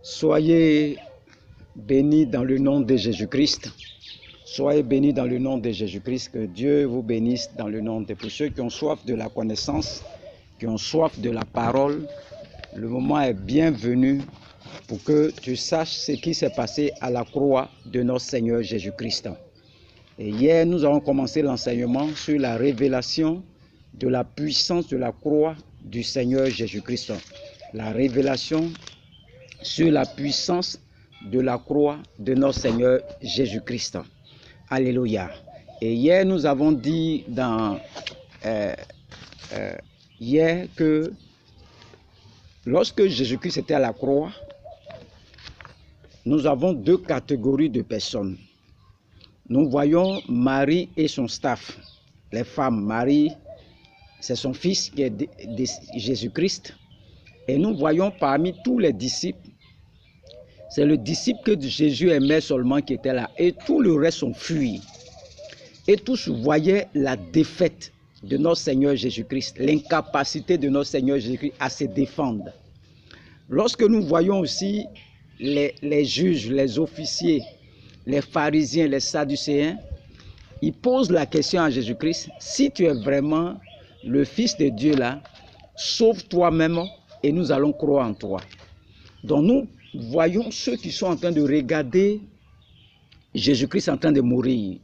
Soyez bénis dans le nom de Jésus-Christ. Soyez bénis dans le nom de Jésus-Christ. Que Dieu vous bénisse dans le nom de... Pour ceux qui ont soif de la connaissance, qui ont soif de la parole, le moment est bienvenu pour que tu saches ce qui s'est passé à la croix de notre Seigneur Jésus-Christ. Et hier, nous avons commencé l'enseignement sur la révélation de la puissance de la croix du Seigneur Jésus-Christ. La révélation sur la puissance de la croix de notre Seigneur Jésus-Christ. Alléluia. Et hier, nous avons dit hier que lorsque Jésus-Christ était à la croix, nous avons deux catégories de personnes. Nous voyons Marie et son staff. Les femmes, Marie, c'est son fils qui est Jésus-Christ. Et nous voyons parmi tous les disciples, c'est le disciple que Jésus aimait seulement qui était là. Et tout le reste ont fui. Et tous voyaient la défaite de notre Seigneur Jésus-Christ, l'incapacité de notre Seigneur Jésus-Christ à se défendre. Lorsque nous voyons aussi les juges, les officiers, les pharisiens, les sadducéens, ils posent la question à Jésus-Christ, si tu es vraiment le Fils de Dieu là, sauve toi-même et nous allons croire en toi. Donc nous voyons ceux qui sont en train de regarder Jésus-Christ en train de mourir.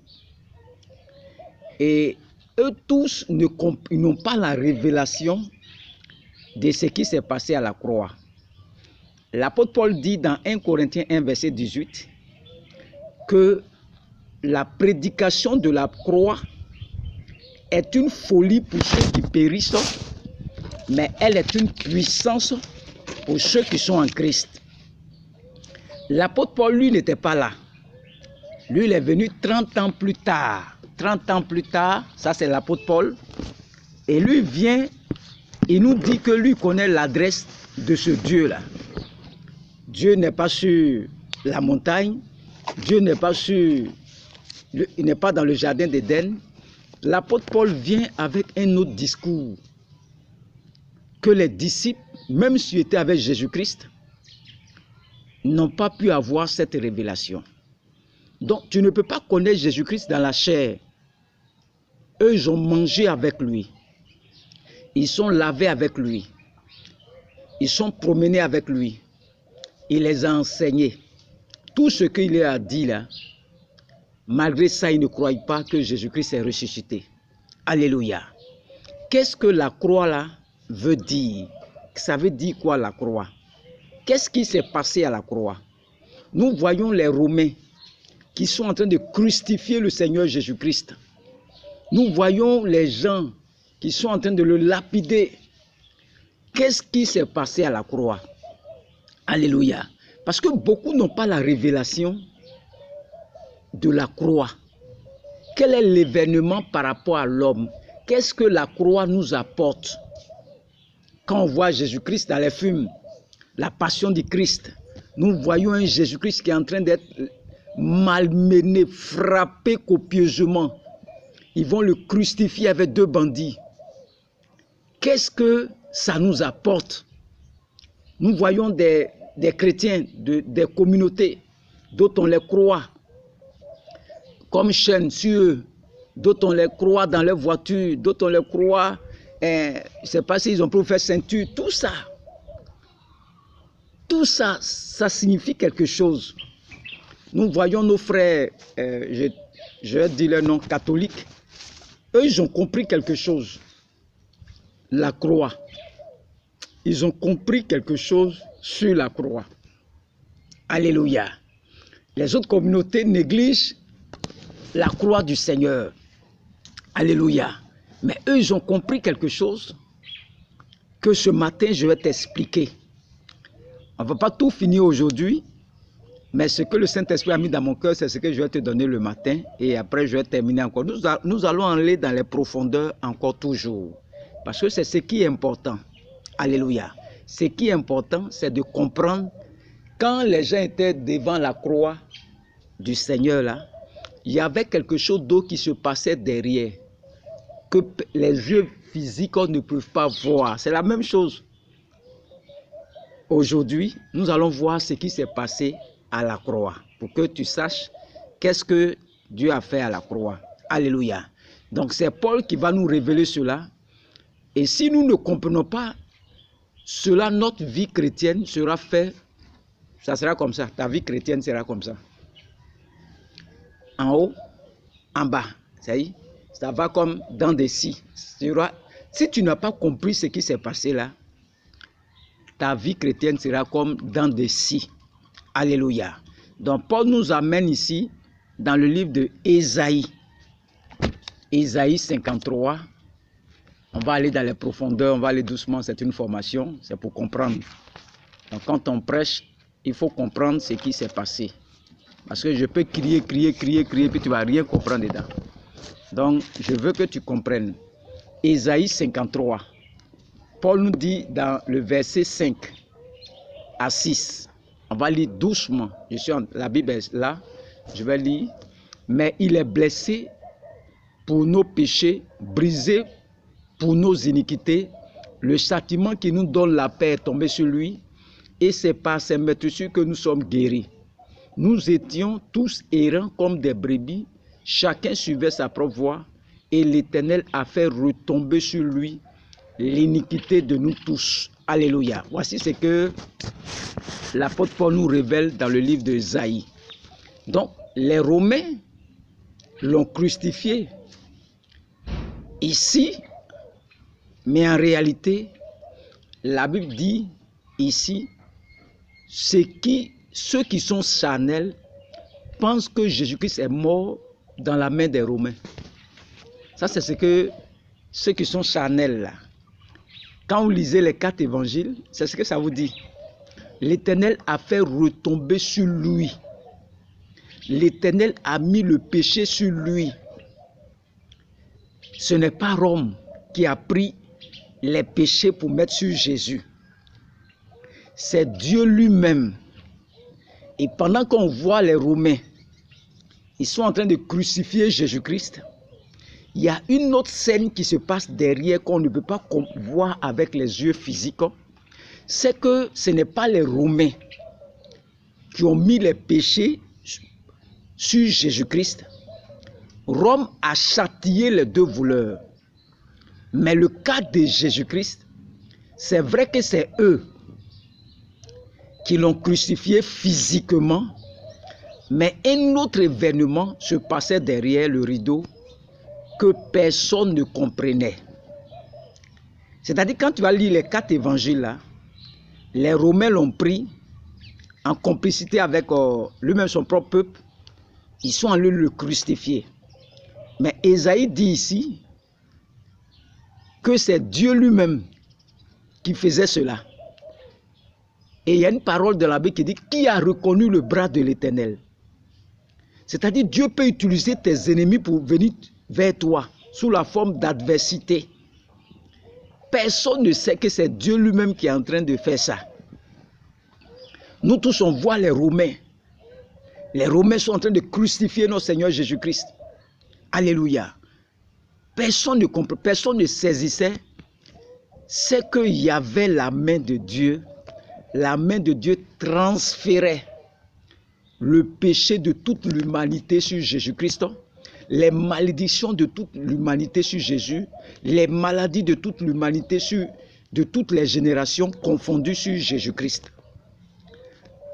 Et eux tous n'ont pas la révélation de ce qui s'est passé à la croix. L'apôtre Paul dit dans 1 Corinthiens 1, verset 18, que la prédication de la croix est une folie pour ceux qui périssent, mais elle est une puissance pour ceux qui sont en Christ. L'apôtre Paul, lui, n'était pas là. Lui, il est venu 30 ans plus tard. 30 ans plus tard, ça c'est l'apôtre Paul. Et lui vient, il nous dit que lui connaît l'adresse de ce Dieu-là. Dieu n'est pas sur la montagne. Dieu n'est pas il n'est pas dans le jardin d'Éden. L'apôtre Paul vient avec un autre discours que les disciples, même s'ils étaient avec Jésus-Christ, n'ont pas pu avoir cette révélation. Donc, tu ne peux pas connaître Jésus-Christ dans la chair. Eux, ils ont mangé avec lui. Ils sont lavés avec lui. Ils sont promenés avec lui. Il les a enseignés. Tout ce qu'il a dit là, malgré ça, ils ne croient pas que Jésus-Christ est ressuscité. Alléluia. Qu'est-ce que la croix là veut dire? Ça veut dire quoi la croix? Qu'est-ce qui s'est passé à la croix? Nous voyons les Romains qui sont en train de crucifier le Seigneur Jésus-Christ. Nous voyons les gens qui sont en train de le lapider. Qu'est-ce qui s'est passé à la croix? Alléluia. Parce que beaucoup n'ont pas la révélation de la croix. Quel est l'événement par rapport à l'homme? Qu'est-ce que la croix nous apporte? Quand on voit Jésus-Christ dans les films, la passion du Christ, nous voyons un Jésus-Christ qui est en train d'être malmené, frappé copieusement. Ils vont le crucifier avec deux bandits. Qu'est-ce que ça nous apporte? Nous voyons des chrétiens, des communautés, d'autres on les croit comme chaîne sur eux, d'autres on les croit dans leur voiture, d'autres on les croit, je ne sais pas s'ils ont pu faire ceinture, tout ça. Tout ça, ça signifie quelque chose. Nous voyons nos frères, je vais dire leur nom, catholiques. Eux, ils ont compris quelque chose. La croix. Ils ont compris quelque chose sur la croix. Alléluia. Les autres communautés négligent la croix du Seigneur. Alléluia. Mais eux, ils ont compris quelque chose que ce matin, je vais t'expliquer. On ne va pas tout finir aujourd'hui, mais ce que le Saint-Esprit a mis dans mon cœur, c'est ce que je vais te donner le matin et après je vais terminer encore. Nous allons aller dans les profondeurs encore toujours, parce que c'est ce qui est important. Alléluia. Ce qui est important, c'est de comprendre, quand les gens étaient devant la croix du Seigneur, là, il y avait quelque chose d'autre qui se passait derrière, que les yeux physiques ne peuvent pas voir. C'est la même chose. Aujourd'hui, nous allons voir ce qui s'est passé à la croix pour que tu saches qu'est-ce que Dieu a fait à la croix. Alléluia. Donc c'est Paul qui va nous révéler cela. Et si nous ne comprenons pas cela, notre vie chrétienne sera faite, ça sera comme ça. Ta vie chrétienne sera comme ça. En haut, en bas. Ça va comme dans des scies. Si tu n'as pas compris ce qui s'est passé là, ta vie chrétienne sera comme dans des scies. Alléluia. Donc Paul nous amène ici dans le livre de Ésaïe. Ésaïe 53. On va aller dans les profondeurs, on va aller doucement, c'est une formation, c'est pour comprendre. Donc quand on prêche, il faut comprendre ce qui s'est passé. Parce que je peux crier, puis tu ne vas rien comprendre dedans. Donc je veux que tu comprennes. Ésaïe 53. Paul nous dit dans le verset 5 à 6. On va lire doucement. La Bible est là. Je vais lire. Mais il est blessé pour nos péchés, brisé pour nos iniquités. Le châtiment qui nous donne la paix est tombé sur lui. Et c'est par ses meurtrissures que nous sommes guéris. Nous étions tous errants comme des brebis. Chacun suivait sa propre voie. Et l'Éternel a fait retomber sur lui l'iniquité de nous tous. Alléluia. Voici ce que l'apôtre Paul nous révèle dans le livre d'Ésaïe. Donc, les Romains l'ont crucifié ici, mais en réalité, la Bible dit ici, ceux qui sont charnels pensent que Jésus-Christ est mort dans la main des Romains. Ça, c'est ce que ceux qui sont charnels là. Quand vous lisez les 4 évangiles, c'est ce que ça vous dit. L'Éternel a fait retomber sur lui. L'Éternel a mis le péché sur lui. Ce n'est pas Rome qui a pris les péchés pour mettre sur Jésus. C'est Dieu lui-même. Et pendant qu'on voit les Romains, ils sont en train de crucifier Jésus-Christ. Il y a une autre scène qui se passe derrière qu'on ne peut pas voir avec les yeux physiques. C'est que ce n'est pas les Romains qui ont mis les péchés sur Jésus-Christ. Rome a châtié les 2 voleurs. Mais le cas de Jésus-Christ, c'est vrai que c'est eux qui l'ont crucifié physiquement, mais un autre événement se passait derrière le rideau que personne ne comprenait. C'est-à-dire, quand tu vas lire les 4 évangiles là, les Romains l'ont pris en complicité avec lui-même son propre peuple. Ils sont allés le crucifier. Mais Ésaïe dit ici que c'est Dieu lui-même qui faisait cela. Et il y a une parole de la Bible qui dit « Qui a reconnu le bras de l'Éternel ?» C'est-à-dire, Dieu peut utiliser tes ennemis pour venir vers toi sous la forme d'adversité. Personne ne sait que c'est Dieu lui-même qui est en train de faire ça. Nous tous, on voit les Romains. Les Romains sont en train de crucifier notre Seigneur Jésus-Christ. Alléluia. Personne ne comprenait, personne ne saisissait. C'est qu'il y avait la main de Dieu. La main de Dieu transférait le péché de toute l'humanité sur Jésus-Christ, les malédictions de toute l'humanité sur Jésus, les maladies de toute l'humanité de toutes les générations confondues sur Jésus-Christ.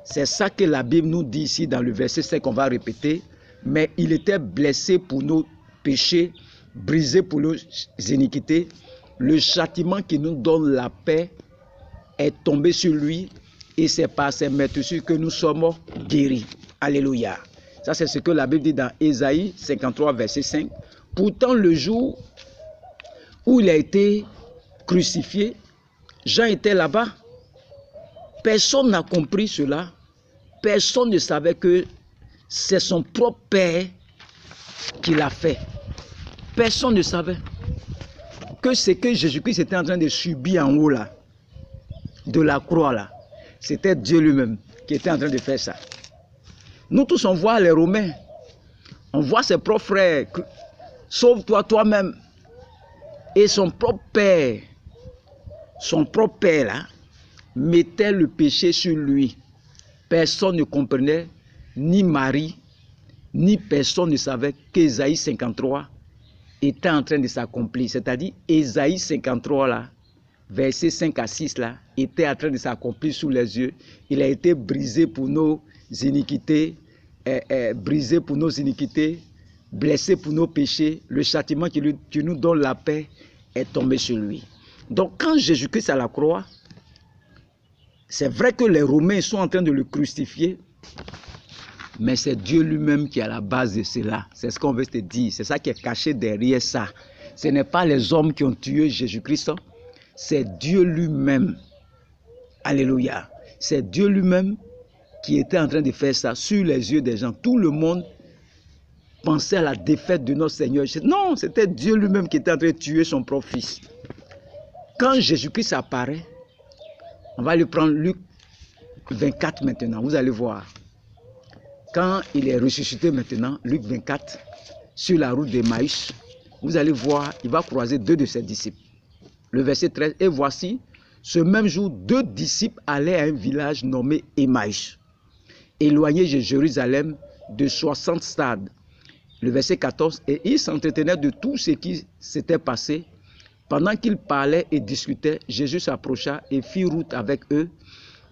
C'est ça que la Bible nous dit ici dans le verset 5 qu'on va répéter. Mais il était blessé pour nos péchés, brisé pour nos iniquités. Le châtiment qui nous donne la paix est tombé sur lui et c'est par ses meurtrissures que nous sommes guéris. Alléluia. Ça, c'est ce que la Bible dit dans Ésaïe 53, verset 5. Pourtant, le jour où il a été crucifié, Jean était là-bas. Personne n'a compris cela. Personne ne savait que c'est son propre père qui l'a fait. Personne ne savait que ce que Jésus-Christ était en train de subir en haut là, de la croix là, c'était Dieu lui-même qui était en train de faire ça. Nous tous on voit les Romains, on voit ses propres frères, sauve-toi toi-même. Et son propre père là, mettait le péché sur lui. Personne ne comprenait, ni Marie, ni personne ne savait qu'Ésaïe 53 était en train de s'accomplir. C'est-à-dire, Ésaïe 53 là, versets 5 à 6 là, était en train de s'accomplir sous les yeux. Il a été brisé pour nos iniquités, brisé pour nos iniquités, blessé pour nos péchés. Le châtiment qui nous donne la paix est tombé sur lui. Donc quand Jésus-Christ à la croix, c'est vrai que les Romains sont en train de le crucifier, mais c'est Dieu lui-même qui est à la base de cela. C'est ce qu'on veut te dire. C'est ça qui est caché derrière ça. Ce n'est pas les hommes qui ont tué Jésus-Christ, c'est Dieu lui-même. Alléluia. C'est Dieu lui-même qui était en train de faire ça sur les yeux des gens. Tout le monde pensait à la défaite de notre Seigneur. Non, c'était Dieu lui-même qui était en train de tuer son propre fils. Quand Jésus-Christ apparaît, on va lui prendre Luc 24 maintenant, vous allez voir. Quand il est ressuscité maintenant, Luc 24, sur la route d'Emmaüs, vous allez voir, il va croiser 2 de ses disciples. Le verset 13, et voici, ce même jour, 2 disciples allaient à un village nommé Emmaüs, éloigné de Jérusalem de 60 stades. Le verset 14, et ils s'entretenaient de tout ce qui s'était passé. Pendant qu'ils parlaient et discutaient, Jésus s'approcha et fit route avec eux,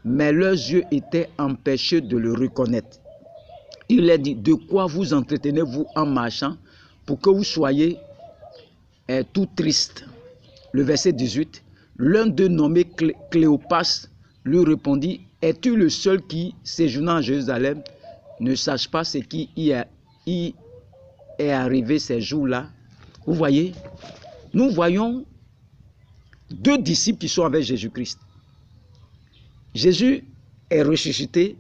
mais leurs yeux étaient empêchés de le reconnaître. Il leur dit, de quoi vous entretenez-vous en marchant pour que vous soyez tout tristes? Le verset 18, l'un d'eux nommé Cléopas lui répondit, es-tu le seul qui, séjournant à Jérusalem, ne sache pas ce qui y est arrivé ces jours-là? Vous voyez, nous voyons 2 disciples qui sont avec Jésus-Christ. Jésus est ressuscité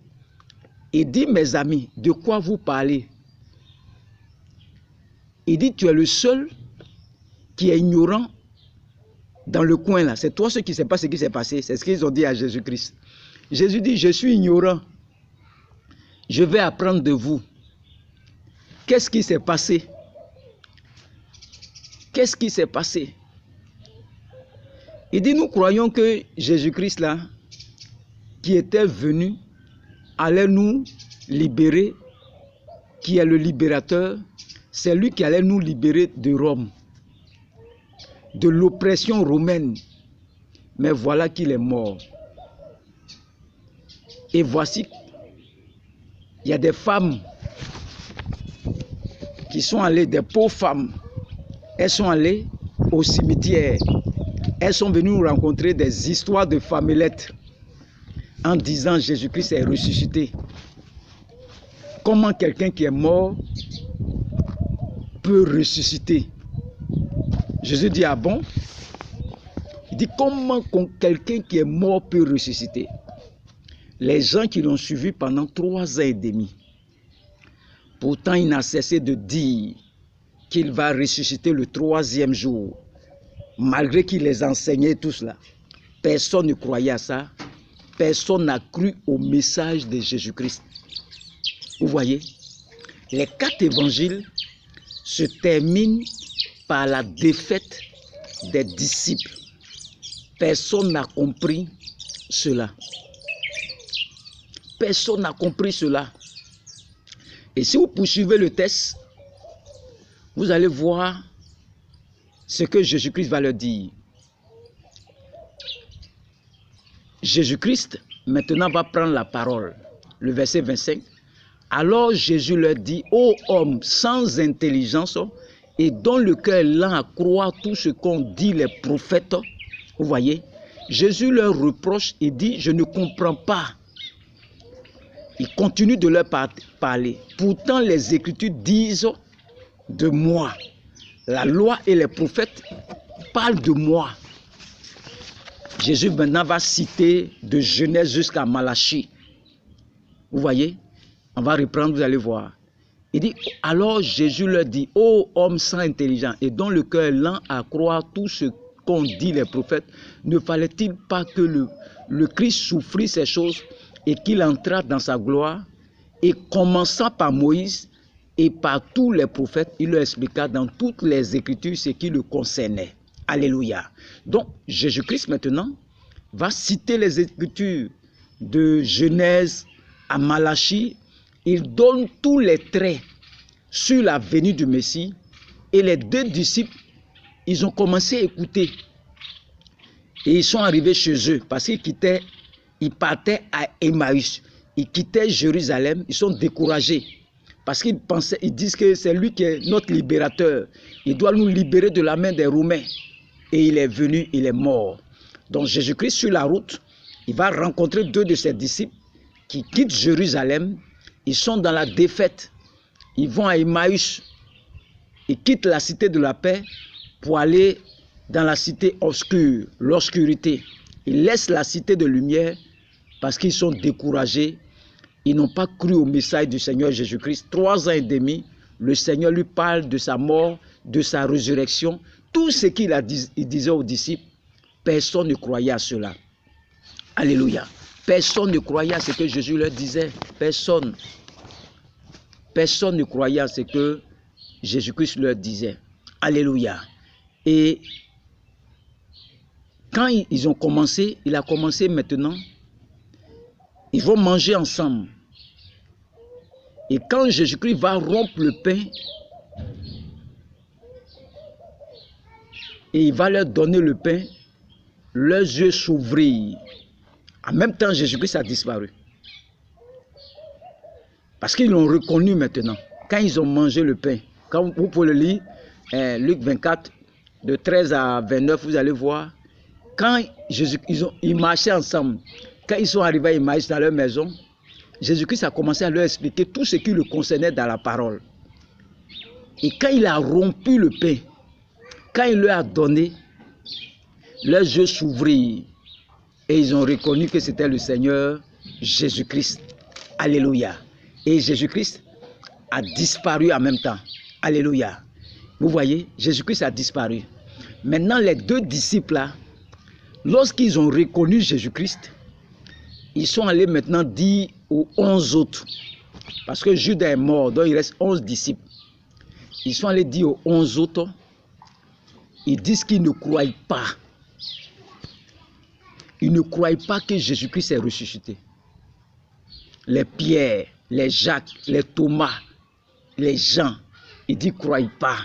et dit, mes amis, de quoi vous parlez? Il dit, tu es le seul qui est ignorant dans le coin là. C'est toi ce qui ne sait pas ce qui s'est passé. C'est ce qu'ils ont dit à Jésus-Christ. Jésus dit, je suis ignorant. Je vais apprendre de vous. Qu'est-ce qui s'est passé? Qu'est-ce qui s'est passé? Il dit, nous croyons que Jésus-Christ là, qui était venu, allait nous libérer, qui est le libérateur, c'est lui qui allait nous libérer de Rome, de l'oppression romaine. Mais voilà qu'il est mort. Et voici, il y a des femmes qui sont allées, des pauvres femmes, elles sont allées au cimetière. Elles sont venues nous rencontrer des histoires de femmelettes en disant Jésus-Christ est ressuscité. Comment quelqu'un qui est mort peut ressusciter? Jésus dit, ah bon? Il dit, comment quelqu'un qui est mort peut ressusciter? Les gens qui l'ont suivi pendant 3 ans et demi, pourtant il n'a cessé de dire qu'il va ressusciter le 3e jour. Malgré qu'il les enseignait tout cela, personne ne croyait à ça. Personne n'a cru au message de Jésus-Christ. Vous voyez, les 4 évangiles se terminent par la défaite des disciples. Personne n'a compris cela. Personne n'a compris cela. Et si vous poursuivez le texte, vous allez voir ce que Jésus-Christ va leur dire. Jésus-Christ, maintenant, va prendre la parole. Le verset 25. Alors Jésus leur dit, ô homme sans intelligence et dont le cœur est lent à croire tout ce qu'ont dit les prophètes. Vous voyez, Jésus leur reproche et dit, je ne comprends pas. Il continue de leur parler. Pourtant, les Écritures disent de moi. La loi et les prophètes parlent de moi. Jésus maintenant va citer de Genèse jusqu'à Malachie. Vous voyez? On va reprendre, vous allez voir. Il dit, alors Jésus leur dit, ô homme sans intelligence et dont le cœur est lent à croire tout ce qu'ont dit les prophètes, ne fallait-il pas que le Christ souffrit ces choses et qu'il entra dans sa gloire? Et commençant par Moïse et par tous les prophètes, il leur expliqua dans toutes les Écritures ce qui le concernait. Alléluia. Donc, Jésus-Christ maintenant, va citer les Écritures de Genèse à Malachie. Il donne tous les traits sur la venue du Messie. Et les deux disciples, ils ont commencé à écouter. Et ils sont arrivés chez eux parce ils partaient à Emmaüs. Ils quittaient Jérusalem, ils sont découragés. Parce qu'ils pensaient, ils disent que c'est lui qui est notre libérateur. Il doit nous libérer de la main des Romains. Et il est venu, il est mort. Donc Jésus-Christ sur la route, il va rencontrer deux de ses disciples qui quittent Jérusalem. Ils sont dans la défaite. Ils vont à Emmaüs. Ils quittent la cité de la paix pour aller dans la cité obscure, l'obscurité. Ils laissent la cité de lumière parce qu'ils sont découragés. Ils n'ont pas cru au message du Seigneur Jésus-Christ. 3 ans et demi, le Seigneur lui parle de sa mort, de sa résurrection. Tout ce qu'il disait aux disciples, personne ne croyait à cela. Alléluia. Personne ne croyait à ce que Jésus leur disait. Personne. Personne ne croyait à ce que Jésus-Christ leur disait. Alléluia. Et quand ils ont commencé, il a commencé maintenant, ils vont manger ensemble. Et quand Jésus-Christ va rompre le pain, et il va leur donner le pain, leurs yeux s'ouvrirent. En même temps, Jésus-Christ a disparu. Parce qu'ils l'ont reconnu maintenant. Quand ils ont mangé le pain, quand vous pouvez le lire, Luc 24, de 13 à 29, vous allez voir, quand ils marchaient ensemble, quand ils sont arrivés à Emmaüs dans leur maison, Jésus-Christ a commencé à leur expliquer tout ce qui le concernait dans la parole. Et quand il a rompu le pain, quand il leur a donné, leurs yeux s'ouvrirent et ils ont reconnu que c'était le Seigneur Jésus-Christ. Alléluia. Et Jésus-Christ a disparu en même temps. Alléluia. Vous voyez, Jésus-Christ a disparu. Maintenant, les deux disciples là, lorsqu'ils ont reconnu Jésus-Christ, ils sont allés maintenant dire aux 11 autres, parce que Judas est mort, donc il reste 11 disciples. Ils sont allés dire aux 11 autres, ils disent qu'ils ne croient pas. Ils ne croient pas que Jésus-Christ est ressuscité. Les Pierre, les Jacques, les Thomas, les Jean, ils disent qu'ils ne croient pas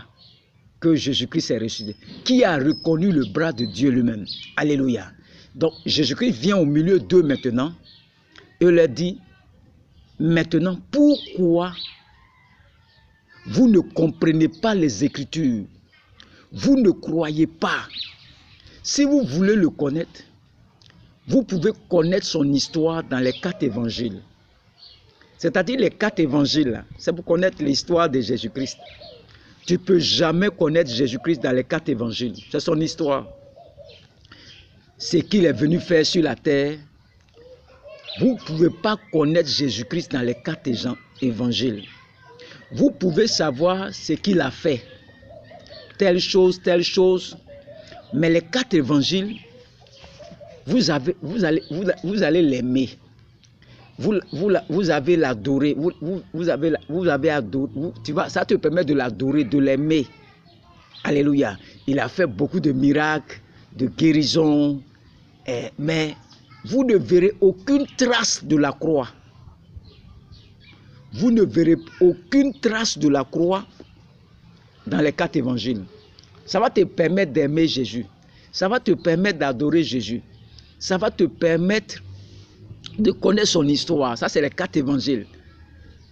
que Jésus-Christ est ressuscité. Qui a reconnu le bras de Dieu lui-même? Alléluia. Donc Jésus-Christ vient au milieu d'eux maintenant et leur dit, maintenant, pourquoi vous ne comprenez pas les Écritures? Vous ne croyez pas. Si vous voulez le connaître, vous pouvez connaître son histoire dans les 4 évangiles. C'est-à-dire les 4 évangiles, c'est pour connaître l'histoire de Jésus-Christ. Tu ne peux jamais connaître Jésus-Christ dans les 4 évangiles. C'est son histoire. Ce qu'il est venu faire sur la terre. Vous ne pouvez pas connaître Jésus-Christ dans les 4 évangiles. Vous pouvez savoir ce qu'il a fait. Telle chose, mais les 4 évangiles, vous allez l'aimer. Vous avez l'adoré. Vous avez adoré. Tu vois, ça te permet de l'adorer, de l'aimer. Alléluia. Il a fait beaucoup de miracles, de guérisons, mais vous ne verrez aucune trace de la croix. Vous ne verrez aucune trace de la croix dans les 4 évangiles. Ça va te permettre d'aimer Jésus. Ça va te permettre d'adorer Jésus. Ça va te permettre de connaître son histoire. Ça, c'est les 4 évangiles.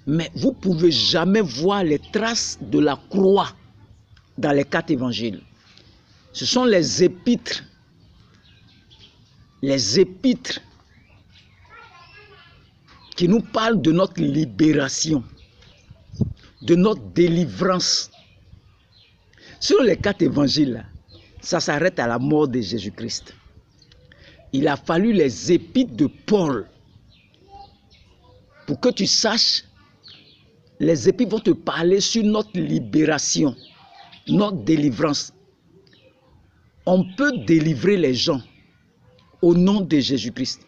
Mais vous ne pouvez jamais voir les traces de la croix dans les 4 évangiles. Ce sont les épîtres. Les épîtres qui nous parlent de notre libération, de notre délivrance. Sur les 4 évangiles, ça s'arrête à la mort de Jésus-Christ. Il a fallu les épîtres de Paul pour que tu saches, les épîtres vont te parler sur notre libération, notre délivrance. On peut délivrer les gens au nom de Jésus-Christ.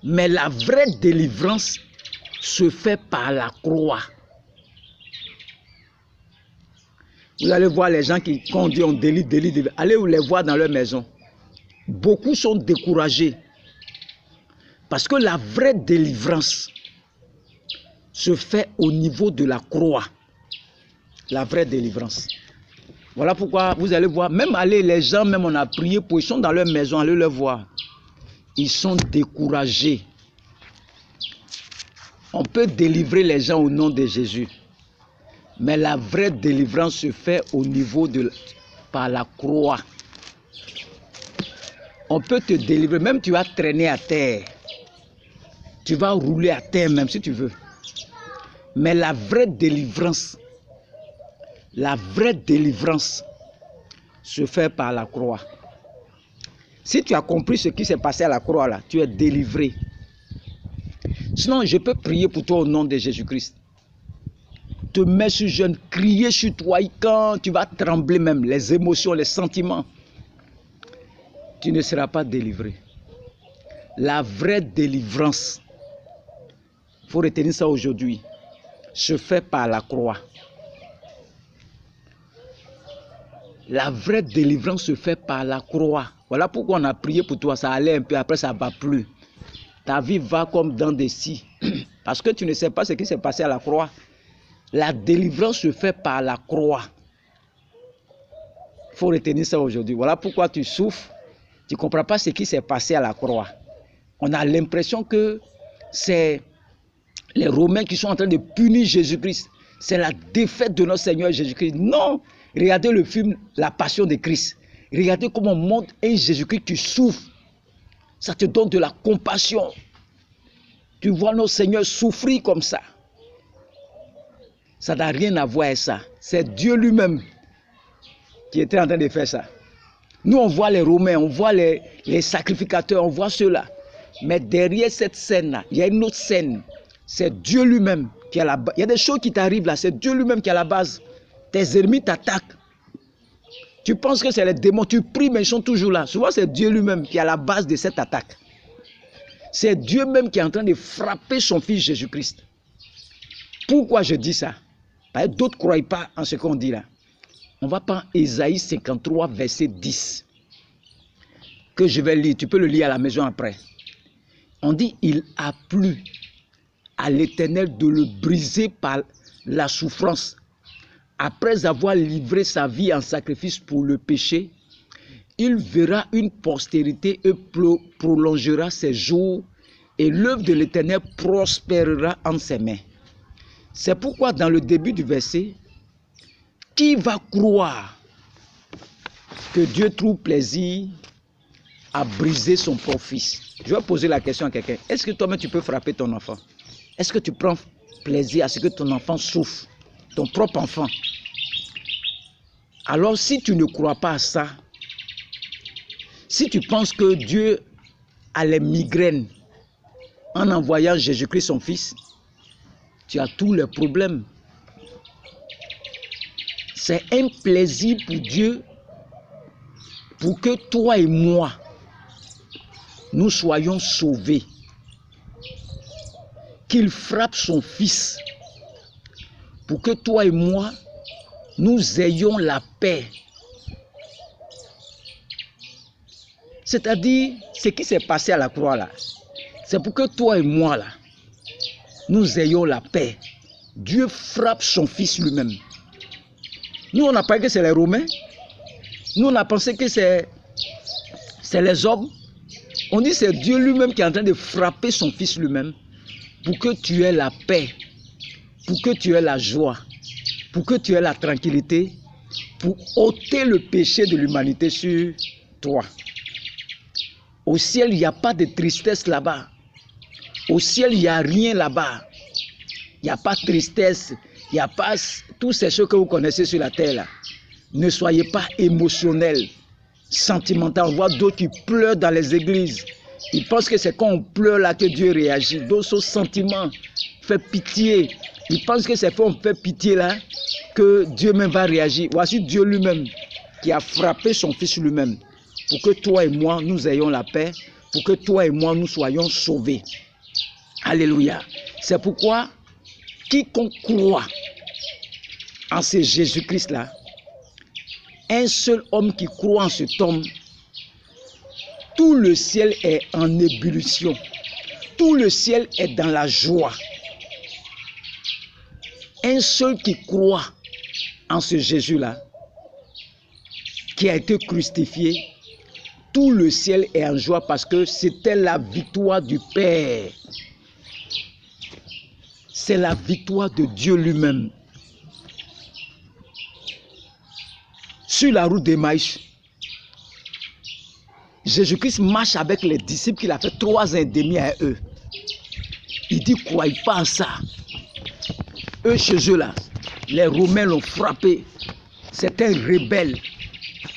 Mais la vraie délivrance se fait par la croix. Vous allez voir les gens qui, quand on dit on délivre, allez les voir dans leur maison. beaucoup sont découragés. Parce que la vraie délivrance se fait au niveau de la croix. La vraie délivrance. Voilà pourquoi vous allez voir, même les gens, même on a prié pour, ils sont dans leur maison, allez les voir. Ils sont découragés. On peut délivrer les gens au nom de Jésus. Mais la vraie délivrance se fait au niveau par la croix. On peut te délivrer, même tu vas traîner à terre. Tu vas rouler à terre même si tu veux. Mais la vraie délivrance se fait par la croix. Si tu as compris ce qui s'est passé à la croix là, tu es délivré. Sinon, je peux prier pour toi au nom de Jésus-Christ. Te mets sur jeûne, crier sur toi, quand tu vas trembler même, les émotions, les sentiments. Tu ne seras pas délivré. La vraie délivrance, il faut retenir ça aujourd'hui, se fait par la croix. La vraie délivrance se fait par la croix. Voilà pourquoi on a prié pour toi, ça allait un peu, après ça ne va plus. Ta vie va comme dans des scies. Parce que tu ne sais pas ce qui s'est passé à la croix. La délivrance se fait par la croix. Il faut retenir ça aujourd'hui. Voilà pourquoi tu souffres. Tu ne comprends pas ce qui s'est passé à la croix. On a l'impression que c'est les Romains qui sont en train de punir Jésus-Christ. C'est la défaite de notre Seigneur Jésus-Christ. Non! Regardez le film La Passion de Christ. Regardez comment on montre un Jésus-Christ qui souffre. Ça te donne de la compassion. Tu vois notre Seigneur souffrir comme ça. Ça n'a rien à voir avec ça. C'est Dieu lui-même qui était en train de faire ça. Nous, on voit les Romains, on voit les sacrificateurs, on voit ceux-là. Mais derrière cette scène-là, il y a une autre scène. C'est Dieu lui-même qui est à la base. Il y a des choses qui t'arrivent là, c'est Dieu lui-même qui est à la base. Tes ennemis t'attaquent. Tu penses que c'est les démons, tu pries, mais ils sont toujours là. Souvent, c'est Dieu lui-même qui est à la base de cette attaque. C'est Dieu même qui est en train de frapper son fils Jésus-Christ. Pourquoi je dis ça? Parce que d'autres ne croient pas en ce qu'on dit là. On va prendre Ésaïe 53, verset 10. Que je vais lire. Tu peux le lire à la maison après. On dit, il a plu à l'Éternel de le briser par la souffrance. Après avoir livré sa vie en sacrifice pour le péché, il verra une postérité et prolongera ses jours, et l'œuvre de l'Éternel prospérera en ses mains. C'est pourquoi dans le début du verset, qui va croire que Dieu trouve plaisir à briser son propre fils? Je vais poser la question à quelqu'un. Est-ce que toi-même tu peux frapper ton enfant? Est-ce que tu prends plaisir à ce que ton enfant souffre? Ton propre enfant. Alors si tu ne crois pas à ça, si tu penses que Dieu a les migraines en envoyant Jésus-Christ son fils, tu as tous les problèmes. C'est un plaisir pour Dieu pour que toi et moi, nous soyons sauvés. Qu'il frappe son fils pour que toi et moi, nous ayons la paix. C'est-à-dire, ce qui s'est passé à la croix là, c'est pour que toi et moi là, nous ayons la paix. Dieu frappe son fils lui-même. Nous, on a pensé que c'est les Romains. Nous, on a pensé que c'est les hommes. On dit que c'est Dieu lui-même qui est en train de frapper son fils lui-même pour que tu aies la paix, pour que tu aies la joie, pour que tu aies la tranquillité, pour ôter le péché de l'humanité sur toi. Au ciel, il n'y a pas de tristesse là-bas. Au ciel, il n'y a rien là-bas. Il n'y a pas de tristesse, il n'y a pas tous ces choses que vous connaissez sur la terre là. Ne soyez pas émotionnels, sentimentaux. On voit d'autres qui pleurent dans les églises. Ils pensent que c'est quand on pleure là que Dieu réagit. D'autres sentiments, fait pitié. Ils pensent que c'est quand on fait pitié là que Dieu même va réagir. Voici Dieu lui-même qui a frappé son fils lui-même pour que toi et moi nous ayons la paix, pour que toi et moi nous soyons sauvés. Alléluia. C'est pourquoi quiconque croit en ce Jésus-Christ là, un seul homme qui croit en cet homme tout le ciel est en ébullition. Tout le ciel est dans la joie. Un seul qui croit en ce Jésus-là, qui a été crucifié, tout le ciel est en joie parce que c'était la victoire du Père. C'est la victoire de Dieu lui-même. Sur la route d'Emmaüs, Jésus-Christ marche avec les disciples qu'il a fait 3 ans et demi à eux. Il dit, croyez pas en ça. Eux, chez eux là, les Romains l'ont frappé. C'est un rebelle.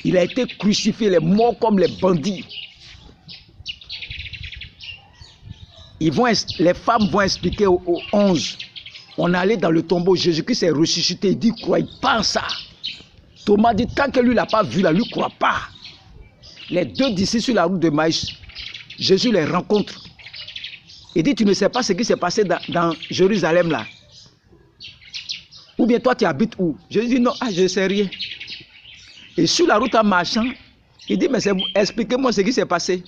Il a été crucifié, il est mort comme les bandits. Les femmes vont expliquer aux 11. On est allé dans le tombeau, Jésus-Christ est ressuscité. Il dit, croyez pas en ça. Thomas dit, tant que lui n'a pas vu, là, lui ne croit pas. Les 2 disciples sur la route de Maïs, Jésus les rencontre. Il dit, tu ne sais pas ce qui s'est passé dans Jérusalem là. Ou bien toi tu habites où? Jésus dit, non, je ne sais rien. Et sur la route en marchant, il dit, mais expliquez-moi ce qui s'est passé.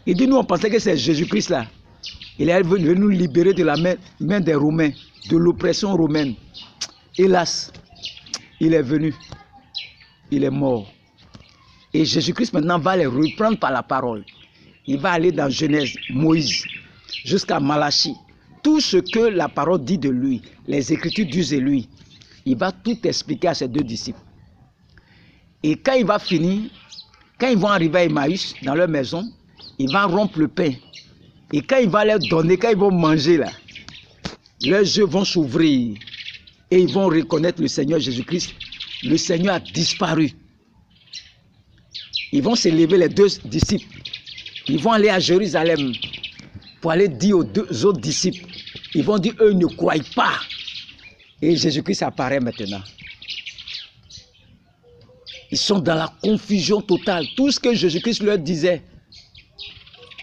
Il dit, nous on pensait que c'est Jésus-Christ là. Il est venu nous libérer de la main des Romains, de l'oppression romaine. Hélas, il est venu. Il est mort. Et Jésus-Christ maintenant va les reprendre par la parole. Il va aller dans Genèse, Moïse, jusqu'à Malachie. Tout ce que la parole dit de lui, les Écritures disent de lui, il va tout expliquer à ses 2 disciples. Et quand il va finir, quand ils vont arriver à Emmaüs, dans leur maison, il va rompre le pain. Et quand il va leur donner, quand ils vont manger là, leurs yeux vont s'ouvrir. Et ils vont reconnaître le Seigneur Jésus-Christ. Le Seigneur a disparu. Ils vont se lever les 2 disciples. Ils vont aller à Jérusalem pour aller dire aux 2 autres disciples. Ils vont dire, eux ne croient pas. Et Jésus-Christ apparaît maintenant. Ils sont dans la confusion totale. Tout ce que Jésus-Christ leur disait,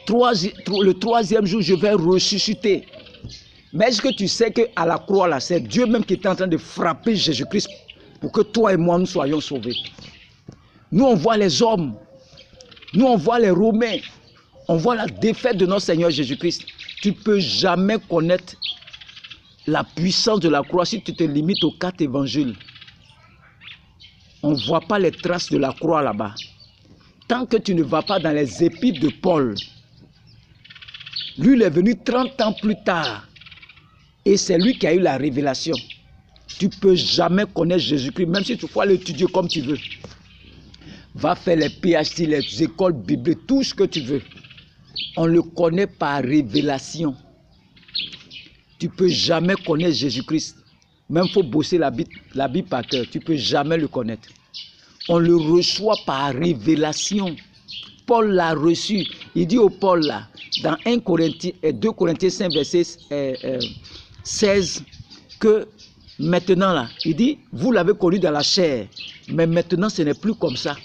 le 3e jour, je vais ressusciter. Mais est-ce que tu sais qu'à la croix, là, c'est Dieu même qui est en train de frapper Jésus-Christ pour que toi et moi, nous soyons sauvés. Nous, on voit les hommes. Nous, on voit les Romains. On voit la défaite de notre Seigneur Jésus-Christ. Tu ne peux jamais connaître la puissance de la croix si tu te limites aux 4 évangiles. On ne voit pas les traces de la croix là-bas. Tant que tu ne vas pas dans les épîtres de Paul, lui, il est venu 30 ans plus tard. Et c'est lui qui a eu la révélation. Tu ne peux jamais connaître Jésus-Christ, même si tu vas l'étudier comme tu veux. Va faire les PhD, les écoles bibliques, tout ce que tu veux. On le connaît par révélation. Tu ne peux jamais connaître Jésus-Christ. Même il faut bosser la Bible par cœur. Tu ne peux jamais le connaître. On le reçoit par révélation. Paul l'a reçu. Il dit au Paul là, dans 2 Corinthiens 5, verset 16, que maintenant là, il dit, vous l'avez connu dans la chair, mais maintenant ce n'est plus comme ça.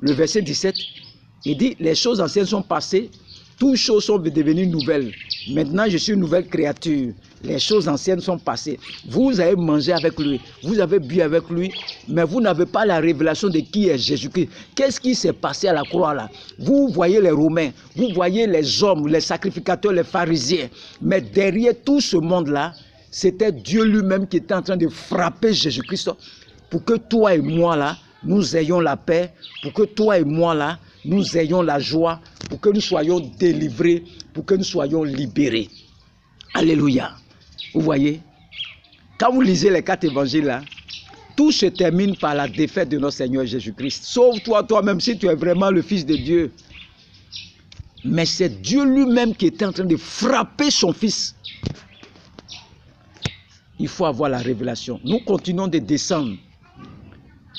Le verset 17, il dit, les choses anciennes sont passées, toutes choses sont devenues nouvelles. Maintenant, je suis une nouvelle créature. Les choses anciennes sont passées. Vous avez mangé avec lui, vous avez bu avec lui, mais vous n'avez pas la révélation de qui est Jésus-Christ. Qu'est-ce qui s'est passé à la croix là? Vous voyez les Romains, vous voyez les hommes, les sacrificateurs, les pharisiens. Mais derrière tout ce monde-là, c'était Dieu lui-même qui était en train de frapper Jésus-Christ pour que toi et moi là, nous ayons la paix, pour que toi et moi là, nous ayons la joie, pour que nous soyons délivrés, pour que nous soyons libérés. Alléluia. Vous voyez, quand vous lisez les 4 évangiles là, tout se termine par la défaite de notre Seigneur Jésus-Christ. Sauve-toi toi-même si tu es vraiment le Fils de Dieu. Mais c'est Dieu lui-même qui était en train de frapper son Fils. Il faut avoir la révélation. Nous continuons de descendre.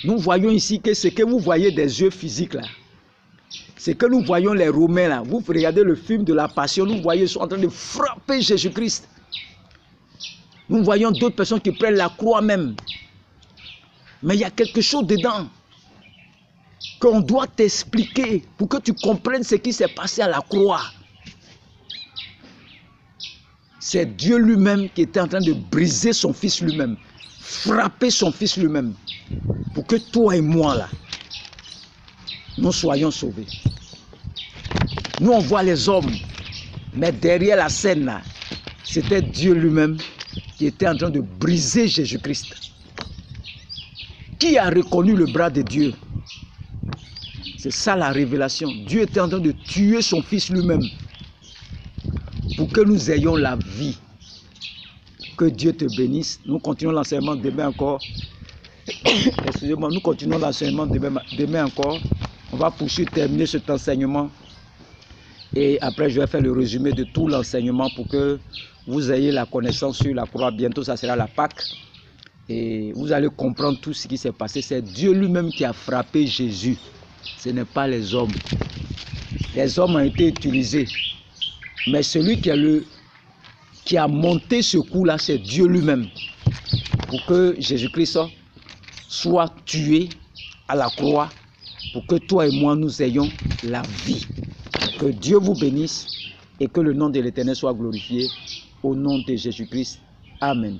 Nous voyons ici que ce que vous voyez des yeux physiques là, c'est que nous voyons les Romains là. Vous regardez le film de la Passion, nous voyons, ils sont en train de frapper Jésus-Christ. Nous voyons d'autres personnes qui prennent la croix même. Mais il y a quelque chose dedans qu'on doit t'expliquer pour que tu comprennes ce qui s'est passé à la croix. C'est Dieu lui-même qui était en train de briser son Fils lui-même, frapper son Fils lui-même, pour que toi et moi là, nous soyons sauvés. Nous, on voit les hommes, mais derrière la scène, là, c'était Dieu lui-même qui était en train de briser Jésus-Christ. Qui a reconnu le bras de Dieu? C'est ça la révélation. Dieu était en train de tuer son fils lui-même pour que nous ayons la vie. Que Dieu te bénisse. Nous continuons l'enseignement demain encore. Excusez-moi, nous continuons l'enseignement demain encore. On va poursuivre, terminer cet enseignement. Et après, je vais faire le résumé de tout l'enseignement pour que vous ayez la connaissance sur la croix. Bientôt, ça sera la Pâque. Et vous allez comprendre tout ce qui s'est passé. C'est Dieu lui-même qui a frappé Jésus. Ce n'est pas les hommes. Les hommes ont été utilisés. Mais celui qui a monté ce coup-là, c'est Dieu lui-même. Pour que Jésus-Christ soit tué à la croix. Pour que toi et moi, nous ayons la vie. Que Dieu vous bénisse et que le nom de l'Éternel soit glorifié. Au nom de Jésus-Christ. Amen.